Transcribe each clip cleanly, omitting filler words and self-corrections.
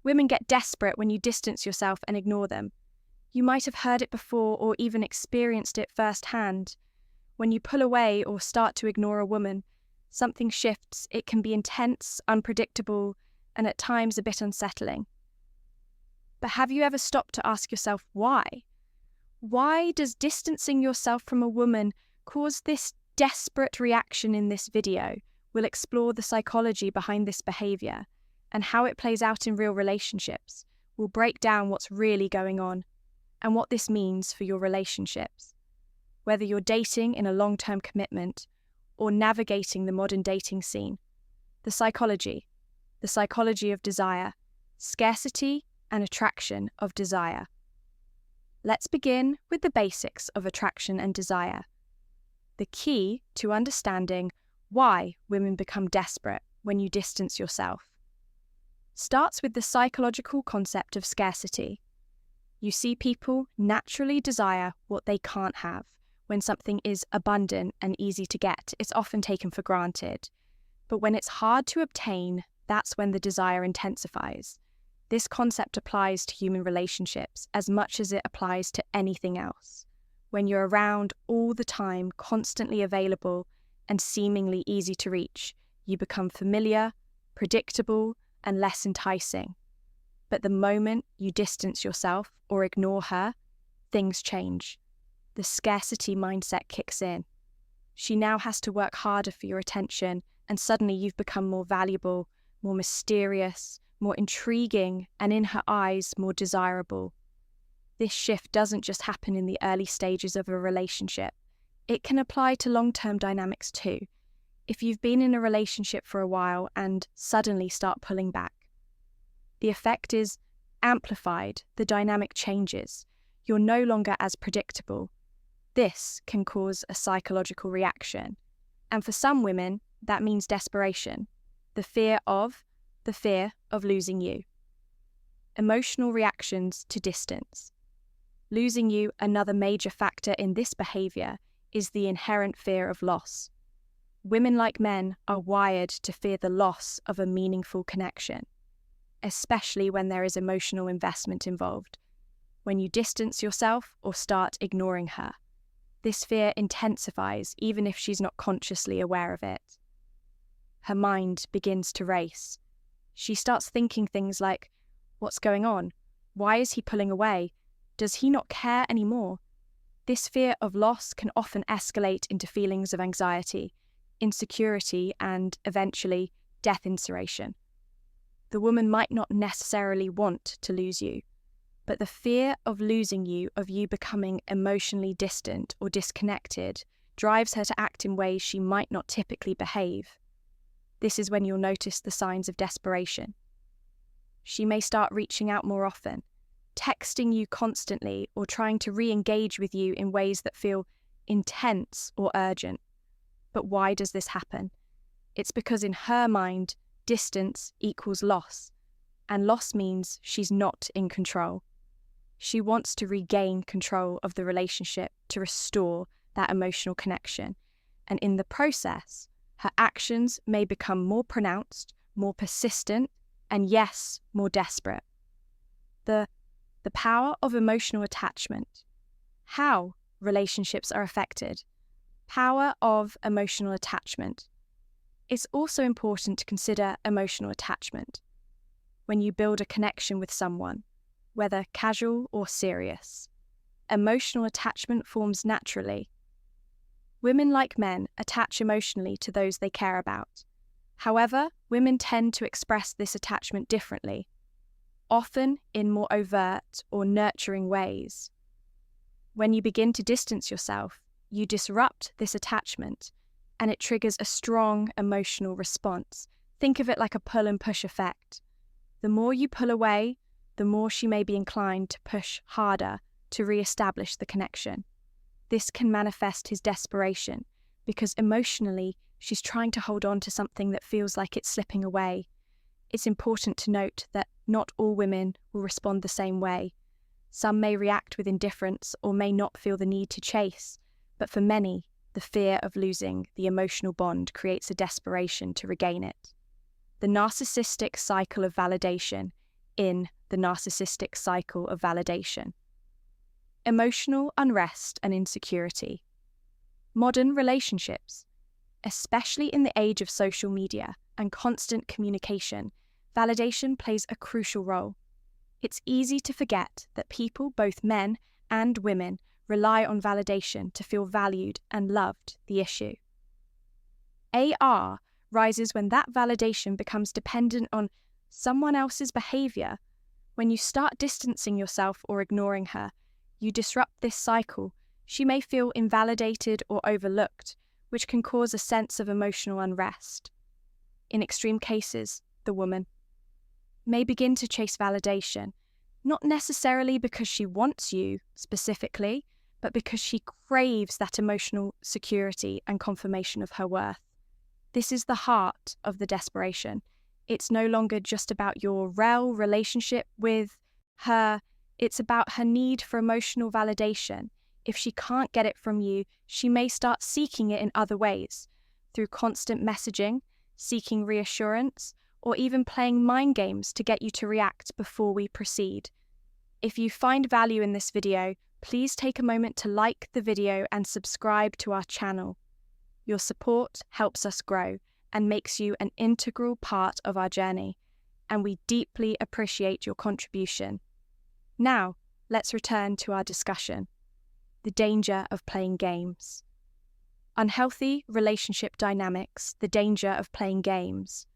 Women get desperate when you distance yourself and ignore them. You might have heard it before or even experienced it firsthand. When you pull away or start to ignore a woman, something shifts. It can be intense, unpredictable, and at times a bit unsettling. But have you ever stopped to ask yourself why? Why does distancing yourself from a woman cause this desperate reaction in this video? We'll explore the psychology behind this behavior and how it plays out in real relationships. We'll break down what's really going on and what this means for your relationships. Whether you're dating in a long-term commitment or navigating the modern dating scene, the psychology of desire, scarcity and attraction of desire. Let's begin with the basics of attraction and desire. The key to understanding why women become desperate when you distance yourself starts with the psychological concept of scarcity. You see, people naturally desire what they can't have. When something is abundant and easy to get, it's often taken for granted. But when it's hard to obtain, that's when the desire intensifies. This concept applies to human relationships as much as it applies to anything else. When you're around all the time, constantly available, and seemingly easy to reach, you become familiar, predictable, and less enticing. But the moment you distance yourself or ignore her, things change. The scarcity mindset kicks in. She now has to work harder for your attention, and suddenly you've become more valuable, more mysterious, more intriguing, and in her eyes, more desirable. This shift doesn't just happen in the early stages of a relationship. It can apply to long-term dynamics too. If you've been in a relationship for a while and suddenly start pulling back, the effect is amplified, the dynamic changes. You're no longer as predictable. This can cause a psychological reaction. And for some women, that means desperation, the fear of losing you. Emotional reactions to distance. Losing you, another major factor in this behavior, is the inherent fear of loss. Women, like men, are wired to fear the loss of a meaningful connection, especially when there is emotional investment involved. When you distance yourself or start ignoring her, this fear intensifies even if she's not consciously aware of it. Her mind begins to race. She starts thinking things like, what's going on? Why is he pulling away? Does he not care anymore? This fear of loss can often escalate into feelings of anxiety, insecurity, and eventually death-inspiration. The woman might not necessarily want to lose you, but the fear of losing you, of you becoming emotionally distant or disconnected, drives her to act in ways she might not typically behave. This is when you'll notice the signs of desperation. She may start reaching out more often, texting you constantly, or trying to re-engage with you in ways that feel intense or urgent. But why does this happen? It's because in her mind, distance equals loss, and loss means she's not in control. She wants to regain control of the relationship to restore that emotional connection, and in the process, her actions may become more pronounced, more persistent, and yes, more desperate. The power of emotional attachment. How relationships are affected. Power of emotional attachment. It's also important to consider emotional attachment. When you build a connection with someone, whether casual or serious, emotional attachment forms naturally. Women, like men, attach emotionally to those they care about. However, women tend to express this attachment differently, often in more overt or nurturing ways. When you begin to distance yourself, you disrupt this attachment, and it triggers a strong emotional response. Think of it like a pull and push effect. The more you pull away, the more she may be inclined to push harder to re-establish the connection. This can manifest his desperation, because emotionally, she's trying to hold on to something that feels like it's slipping away. It's important to note that not all women will respond the same way. Some may react with indifference or may not feel the need to chase, but for many, the fear of losing the emotional bond creates a desperation to regain it. The narcissistic cycle of validation in the narcissistic cycle of validation. Emotional unrest and insecurity. Modern relationships, especially in the age of social media and constant communication, validation plays a crucial role. It's easy to forget that people, both men and women, rely on validation to feel valued and loved. The issue. AR rises when that validation becomes dependent on someone else's behavior. When you start distancing yourself or ignoring her, you disrupt this cycle. She may feel invalidated or overlooked, which can cause a sense of emotional unrest. In extreme cases, the woman may begin to chase validation, not necessarily because she wants you specifically, but because she craves that emotional security and confirmation of her worth. This is the heart of the desperation. It's no longer just about your relationship with her, it's about her need for emotional validation. If she can't get it from you, she may start seeking it in other ways, through constant messaging, seeking reassurance, or even playing mind games to get you to react before we proceed. If you find value in this video, please take a moment to like the video and subscribe to our channel. Your support helps us grow and makes you an integral part of our journey, and we deeply appreciate your contribution. Now, let's return to our discussion. The danger of playing games. Unhealthy relationship dynamics, the danger of playing games.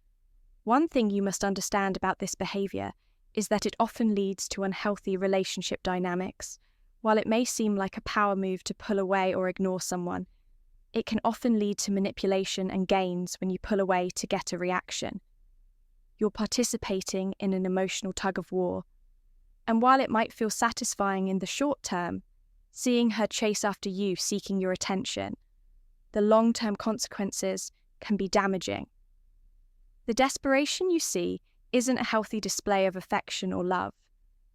One thing you must understand about this behavior is that it often leads to unhealthy relationship dynamics. While it may seem like a power move to pull away or ignore someone, it can often lead to manipulation and gains when you pull away to get a reaction. You're participating in an emotional tug-of-war, and while it might feel satisfying in the short term, seeing her chase after you seeking your attention, the long-term consequences can be damaging. The desperation you see isn't a healthy display of affection or love.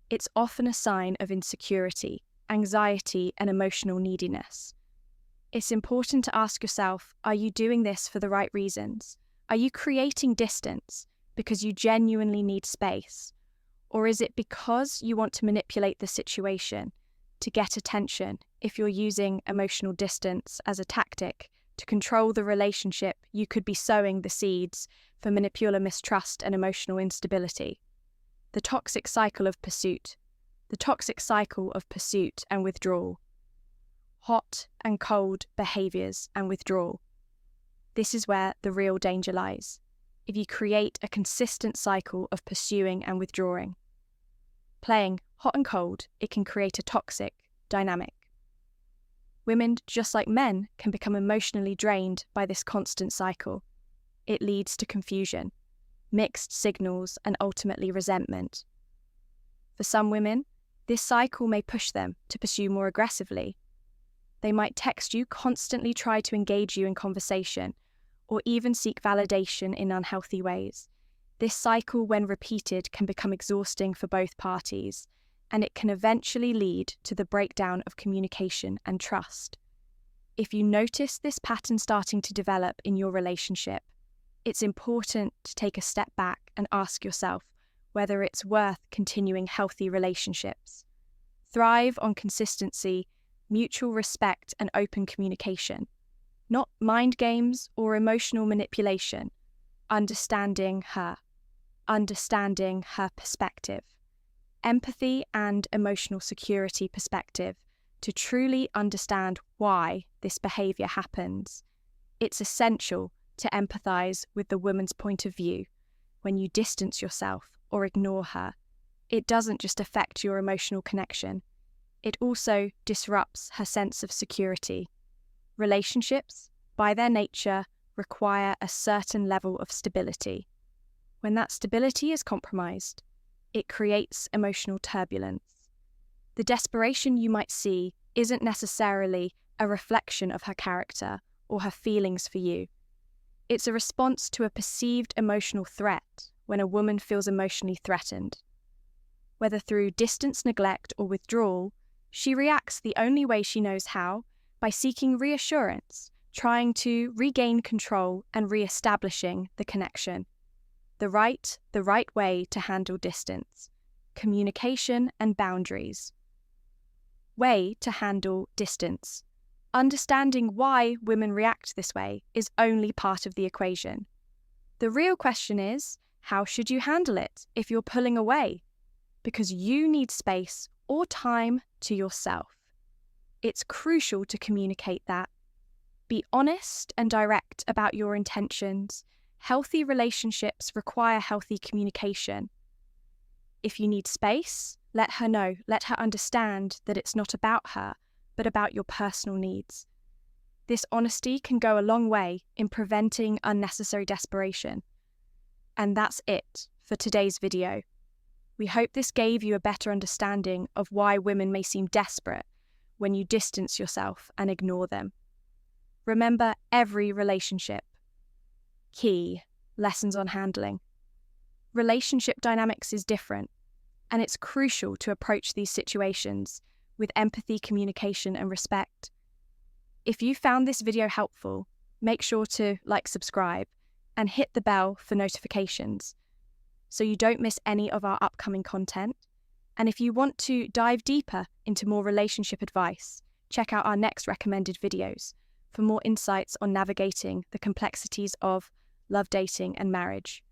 It's often a sign of insecurity, anxiety, and emotional neediness. It's important to ask yourself, are you doing this for the right reasons? Are you creating distance because you genuinely need space? Or is it because you want to manipulate the situation to get attention? If you're using emotional distance as a tactic to control the relationship, you could be sowing the seeds for manipulative mistrust and emotional instability. The toxic cycle of pursuit. The toxic cycle of pursuit and withdrawal. Hot and cold behaviors and withdrawal. This is where the real danger lies. If you create a consistent cycle of pursuing and withdrawing, playing hot and cold, it can create a toxic dynamic. Women, just like men, can become emotionally drained by this constant cycle. It leads to confusion, mixed signals, and ultimately resentment. For some women, this cycle may push them to pursue more aggressively. They might text you, constantly try to engage you in conversation, or even seek validation in unhealthy ways. This cycle, when repeated, can become exhausting for both parties, and it can eventually lead to the breakdown of communication and trust. If you notice this pattern starting to develop in your relationship, it's important to take a step back and ask yourself whether it's worth continuing healthy relationships. Thrive on consistency, mutual respect, and open communication, not mind games or emotional manipulation. Understanding her perspective, empathy and emotional security perspective to truly understand why this behavior happens. It's essential to empathize with the woman's point of view. When you distance yourself or ignore her, it doesn't just affect your emotional connection, it also disrupts her sense of security. Relationships, by their nature, require a certain level of stability. When that stability is compromised, it creates emotional turbulence. The desperation you might see isn't necessarily a reflection of her character or her feelings for you. It's a response to a perceived emotional threat when a woman feels emotionally threatened. Whether through distance, neglect, or withdrawal, she reacts the only way she knows how, by seeking reassurance, trying to regain control and re-establishing the connection. The right way to handle distance. communication, and boundaries. Way to handle distance. Understanding why women react this way is only part of the equation. The real question is, how should you handle it if you're pulling away? Because you need space or time to yourself. It's crucial to communicate that. Be honest and direct about your intentions. Healthy relationships require healthy communication. If you need space, let her know. Let her understand that it's not about her, but about your personal needs. This honesty can go a long way in preventing unnecessary desperation. And that's it for today's video. We hope this gave you a better understanding of why women may seem desperate when you distance yourself and ignore them. Remember, every relationship. Key lessons on handling. Relationship dynamics is different, and it's crucial to approach these situations with empathy, communication, and respect. If you found this video helpful, make sure to subscribe, and hit the bell for notifications so you don't miss any of our upcoming content. And if you want to dive deeper into more relationship advice, check out our next recommended videos for more insights on navigating the complexities of love, dating, and marriage.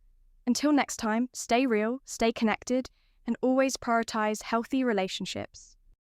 Until next time, stay real, stay connected, and always prioritize healthy relationships.